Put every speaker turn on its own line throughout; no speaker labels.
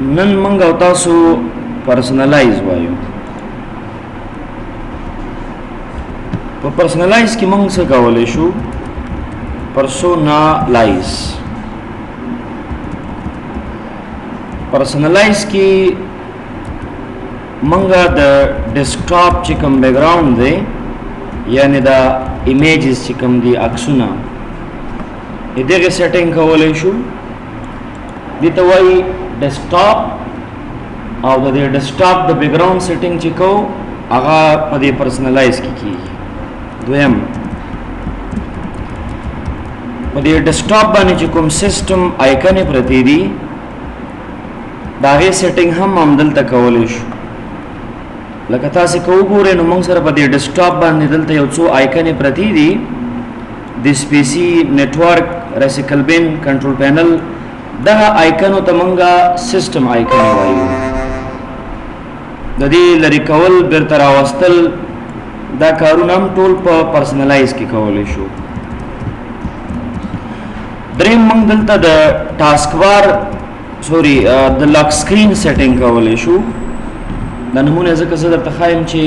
नन मंग او تاسو پرسنلایز وایو. په پرسنلایز کې موږ څه کولای شو؟ پرسنلایز کې موږ د ډیسکټاپ چې کوم بیک گراوند دی یعنی دا ایمیجز چې کوم دي عکسونه دغه سیټینګ کولای شو. دې ته وایي ډیسکټاپ او د ډیسکټاپ د بیک گراوند سیټینګ چې کو هغه په دې پرسنلایز کې کیږي. دویم په دې ډیسکټاپ باندې چې کوم سیستم آیکن پرتی دي دا غي سیټینګ هم دلته کولای شو. لکه تاسو کو ګورئ نو موږ سره په دې ډیسکټاپ باندې دلته یو څو آیکن پرتی دي د سپیسی نیټورک ریسیکل بین کنټرول پینل دا آیکن ته موږ سیستم آیکن وایو. د دې لری کول بیرته راوستل دا کارونه هم ټول په پرسنلایز کې کولای شو. دریم موږ دلته د ټاسک بار د لاک سکرین سیټینګ کولای شو. د نمونه ځکه زه درته ښایم چې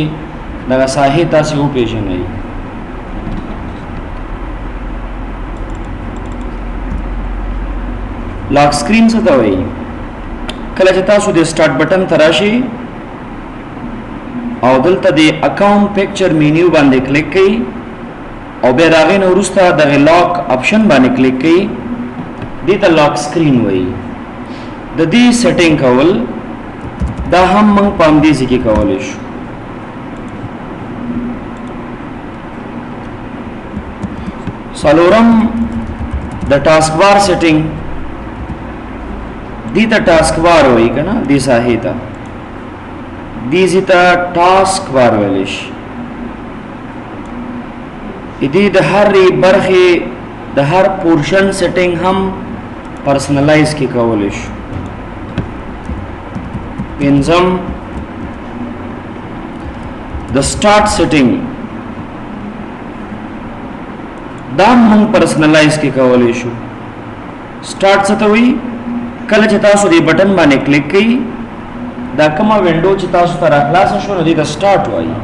دغه ساحې تاسې وپېژنئ. لاک سکرین څه ته وایي؟ کله چې تاسو د سٹارټ بټن ته راشئ او دلته د اکاونټ پکچر مینیو باندې کلیک کړئ او بیا د هغې نه وروسته دغې لاک آپشن باندې کلیک کړئ دې ته لاک سکرین وایي. د دې سیټینګ کول دا هم موږ په همدې ځای کې کولی شو. څلورم د ټاسک بار سیټینګ دې ته ټاسک بار وایي که نه دې ساحې ته دې ځای ته ټاسک بار ویلی شي. دې د هرې برخې د هر پورشن سیټینګ هم پرسنلایز کې کولی شو. پنځم د سٹارټ سیټینګ دا هم پرسنلایز کې کولی شو. سٹارټ څه ته وایي؟ کله چې تاسو دې بټن باندې کلیک کړئ دا کومه وینډو چې تاسو ته راخلاصه شو نو دې ته سٹارټ وایي.